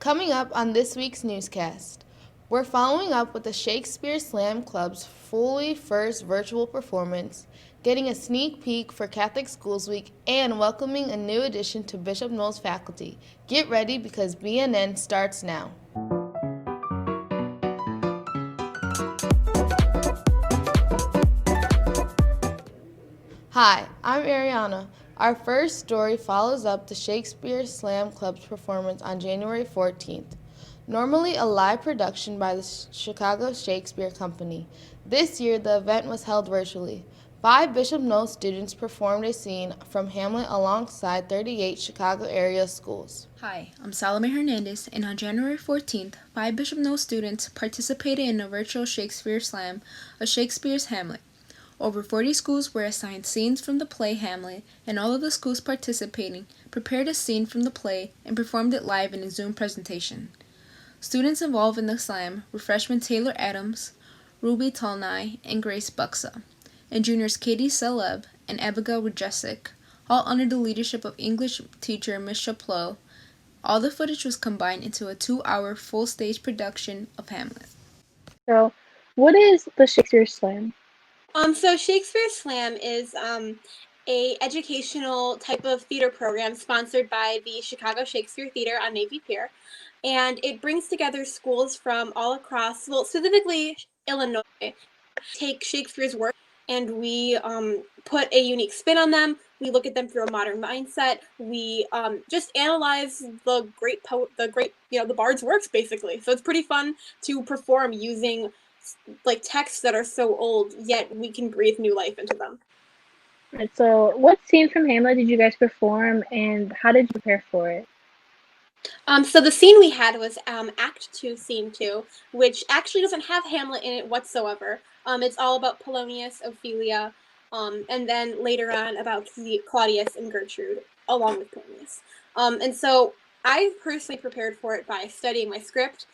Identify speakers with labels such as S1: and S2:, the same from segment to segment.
S1: Coming up on this week's newscast, we're following up with the Shakespeare Slam Club's fully first virtual performance, getting a sneak peek for Catholic Schools Week, and welcoming a new addition to Bishop Knowles faculty. Get ready because BNN starts now. Hi, I'm Ariana. Our first story follows up the Shakespeare Slam Club's performance on January 14th. Normally a live production by the Chicago Shakespeare Company, this year the event was held virtually. 5 Bishop Knowles students performed a scene from Hamlet alongside 38 Chicago area schools.
S2: Hi, I'm Salome Hernandez, and on January 14th, 5 Bishop Knowles students participated in a virtual Shakespeare Slam of Shakespeare's Hamlet. Over 40 schools were assigned scenes from the play Hamlet, and all of the schools participating prepared a scene from the play and performed it live in a Zoom presentation. Students involved in the slam were freshmen Taylor Adams, Ruby Tolnai, and Grace Buxa, and juniors Katie Celeb and Abigail Rajesic, all under the leadership of English teacher Miss Chaplot. All the footage was combined into a 2-hour full-stage production of Hamlet.
S3: So, what is the Shakespeare Slam?
S4: So Shakespeare Slam is a educational type of theater program sponsored by the Chicago Shakespeare Theater on Navy Pier, and it brings together schools from all across, well, specifically Illinois, take Shakespeare's work and we put a unique spin on them. We look at them through a modern mindset. We just analyze the bard's works basically. So it's pretty fun to perform using like texts that are so old, yet we can breathe new life into them.
S3: Right, so, what scene from Hamlet did you guys perform, and how did you prepare for it?
S4: So the scene we had was Act 2, Scene 2, which actually doesn't have Hamlet in it whatsoever. It's all about Polonius, Ophelia, and then later on about Claudius and Gertrude, along with Polonius. And so I personally prepared for it by studying my script,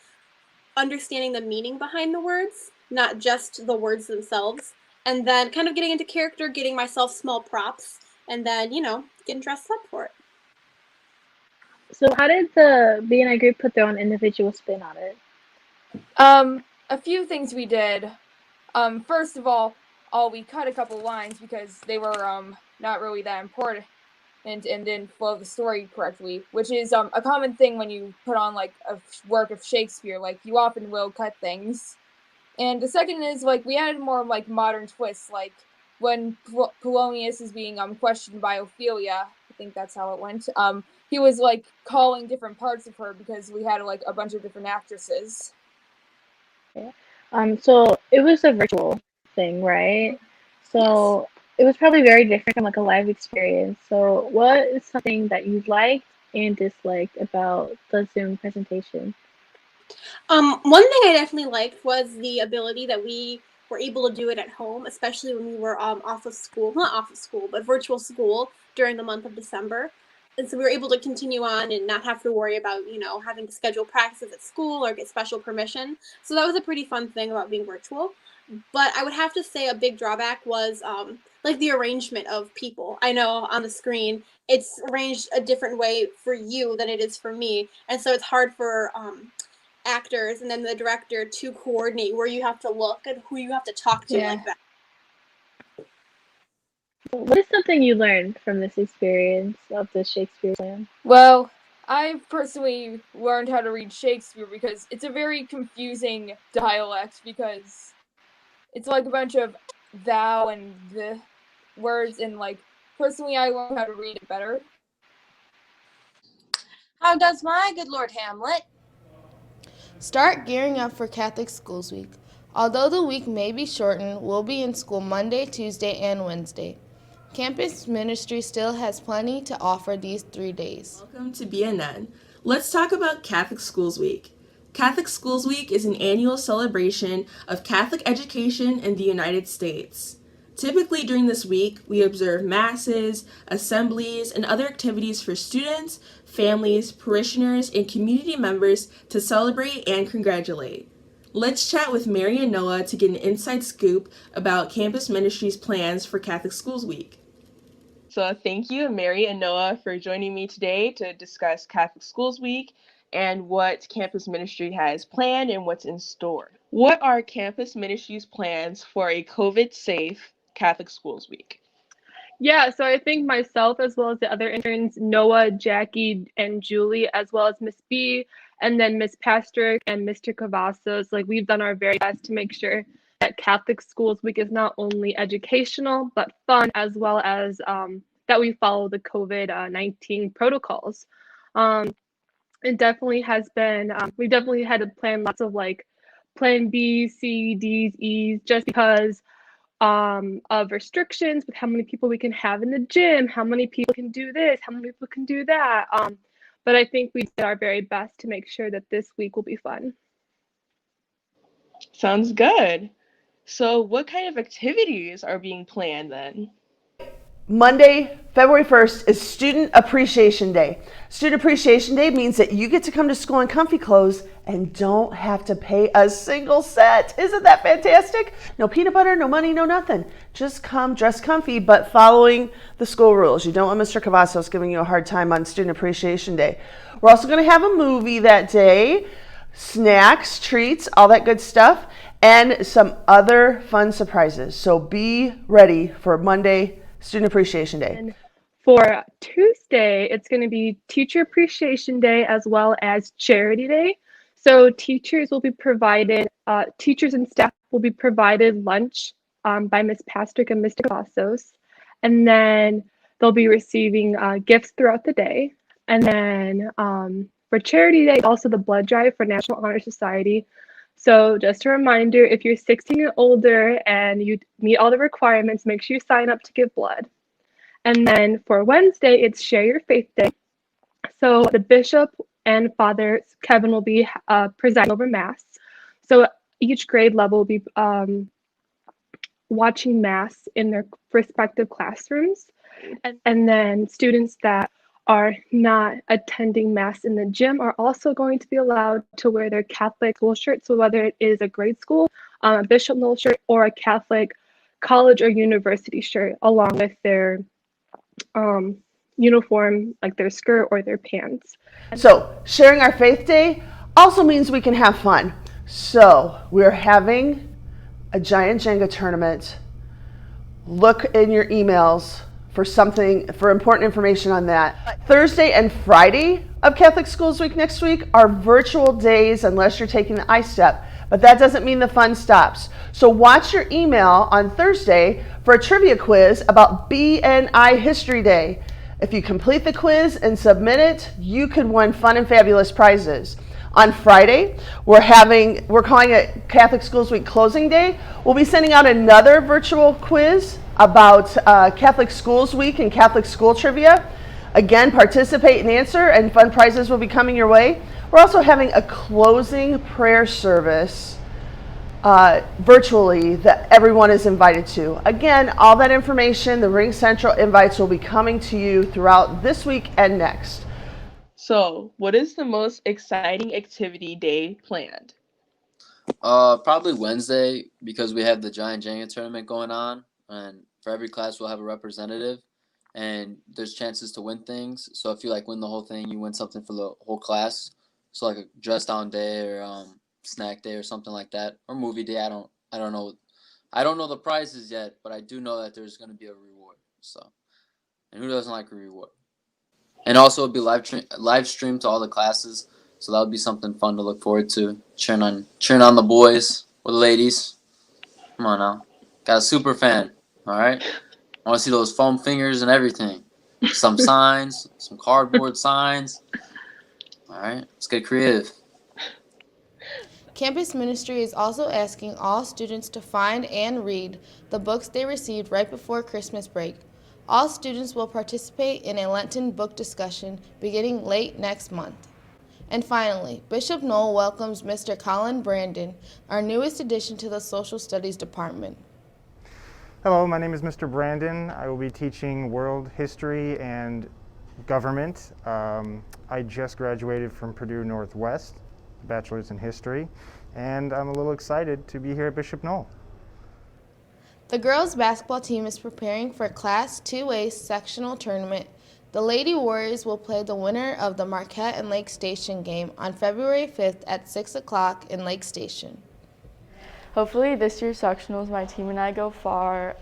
S4: understanding the meaning behind the words, not just the words themselves, and then kind of getting into character, getting myself small props, and then, getting dressed up for it.
S3: So, how did the BNI group put their own individual spin on it?
S5: A few things we did. First of all, we cut a couple lines because they were not really that important and didn't flow the story correctly, which is a common thing when you put on like a work of Shakespeare. Like you often will cut things. And the second is like we added more like modern twists, like when Polonius is being questioned by Ophelia. I think that's how it went. He was like calling different parts of her because we had like a bunch of different actresses.
S3: Yeah. So it was a virtual thing, right? So it was probably very different from like a live experience. So what is something that you liked and disliked about the Zoom presentation?
S4: One thing I definitely liked was the ability that we were able to do it at home, especially when we were not off of school, but virtual school during the month of December. And so we were able to continue on and not have to worry about, having to schedule practices at school or get special permission. So that was a pretty fun thing about being virtual. But I would have to say a big drawback was like the arrangement of people. I know on the screen it's arranged a different way for you than it is for me. And so it's hard for actors and then the director to coordinate where you have to look and who you have to talk to like that.
S3: What is something you learned from this experience of the Shakespeare Slam?
S5: Well, I personally learned how to read Shakespeare because it's a very confusing dialect because it's like a bunch of thou and the words, and like personally I learned how to read it better.
S6: How does my good Lord Hamlet?
S1: Start gearing up for Catholic Schools Week. Although the week may be shortened, we'll be in school Monday, Tuesday, and Wednesday. Campus ministry still has plenty to offer these 3 days.
S7: Welcome to BNN. Let's talk about Catholic Schools Week. Catholic Schools Week is an annual celebration of Catholic education in the United States. Typically during this week, we observe masses, assemblies, and other activities for students, families, parishioners, and community members to celebrate and congratulate. Let's chat with Mary and Noah to get an inside scoop about campus ministry's plans for Catholic Schools Week.
S8: So thank you, Mary and Noah, for joining me today to discuss Catholic Schools Week
S7: and what campus ministry has planned and what's in store. What are campus ministry's plans for a COVID-safe Catholic Schools Week?
S8: Yeah, so I think myself as well as the other interns, Noah, Jackie, and Julie, as well as Miss B, and then Miss Pastrick and Mr. Cavazos, like we've done our very best to make sure that Catholic Schools Week is not only educational but fun, as well as that we follow the COVID-19 protocols. Um, it definitely has been. We definitely had to plan lots of like Plan B, C, D's, E's, just because of restrictions with how many people we can have in the gym, how many people can do this, how many people can do that. But I think we did our very best to make sure that this week will be fun.
S7: Sounds good. So, what kind of activities are being planned then?
S9: Monday, February 1st is Student Appreciation Day. Student Appreciation Day means that you get to come to school in comfy clothes and don't have to pay a single cent. Isn't that fantastic? No peanut butter, no money, no nothing. Just come dressed comfy, but following the school rules. You don't want Mr. Cavazos giving you a hard time on Student Appreciation Day. We're also going to have a movie that day, snacks, treats, all that good stuff, and some other fun surprises. So be ready for Monday, Student Appreciation Day.
S8: And for Tuesday, it's going to be Teacher Appreciation Day as well as Charity Day. So teachers will be provided, teachers and staff will be provided lunch by Ms. Pastrick and Mr. Cavazos. And then they'll be receiving gifts throughout the day. And then for Charity Day, also the blood drive for National Honor Society. So just a reminder, if you're 16 and older and you meet all the requirements, make sure you sign up to give blood. And then for Wednesday, it's Share Your Faith Day. So the bishop and Father Kevin will be presiding over Mass. So each grade level will be watching Mass in their respective classrooms. And then students that are not attending Mass in the gym are also going to be allowed to wear their Catholic school shirt. So whether it is a grade school, a Bishop Noel shirt, or a Catholic college or university shirt, along with their uniform, like their skirt or their pants.
S9: So sharing our faith day also means we can have fun. So we're having a giant Jenga tournament. Look in your emails for important information on that. Thursday and Friday of Catholic Schools Week next week are virtual days unless you're taking the I-STEP, but that doesn't mean the fun stops. So watch your email on Thursday for a trivia quiz about BNI History Day. If you complete the quiz and submit it, you could win fun and fabulous prizes. On Friday, we're calling it Catholic Schools Week Closing Day. We'll be sending out another virtual quiz about Catholic Schools Week and Catholic school trivia. Again, participate and answer, and fun prizes will be coming your way. We're also having a closing prayer service virtually that everyone is invited to. Again, all that information, the Ring Central invites will be coming to you throughout this week and next.
S7: So, what is the most exciting activity day planned?
S10: Probably Wednesday, because we have the giant Jenga tournament going on, and for every class we'll have a representative, and there's chances to win things. So if you win the whole thing, you win something for the whole class. So like a dress down day or snack day or something like that, or movie day. I don't know the prizes yet, but I do know that there's going to be a reward. So, and who doesn't like a reward? And also it'll be live streamed to all the classes. So that would be something fun to look forward to. Cheering on the boys or the ladies. Come on now. Got a super fan. All right. I want to see those foam fingers and everything. Some signs, some cardboard signs. All right. Let's get creative.
S1: Campus Ministry is also asking all students to find and read the books they received right before Christmas break. All students will participate in a Lenten book discussion beginning late next month. And finally, Bishop Noel welcomes Mr. Colin Brandon, our newest addition to the Social Studies Department.
S11: Hello, my name is Mr. Brandon. I will be teaching world history and government. I just graduated from Purdue Northwest, bachelor's in history, and I'm a little excited to be here at Bishop Noel.
S1: The girls' basketball team is preparing for Class 2A sectional tournament The Lady Warriors will play the winner of the Marquette and Lake Station game on February 5th at 6 o'clock in Lake Station.
S12: Hopefully this year's sectionals, my team and I go far.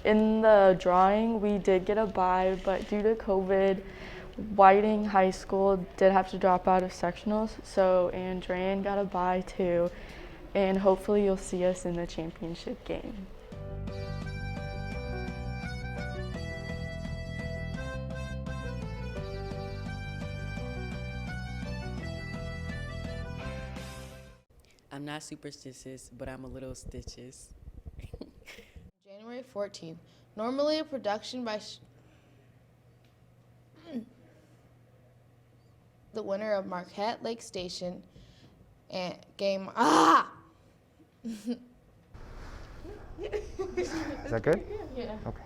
S12: In the drawing, we did get a bye, but due to COVID, Whiting High School did have to drop out of sectionals, so Andrean got a bye too, and hopefully you'll see us in the championship game.
S13: I'm not superstitious, but I'm a little stitches.
S1: January 14th. Normally a production by the winner of Marquette Lake Station and game.
S11: Is that good?
S1: Yeah.
S11: Okay.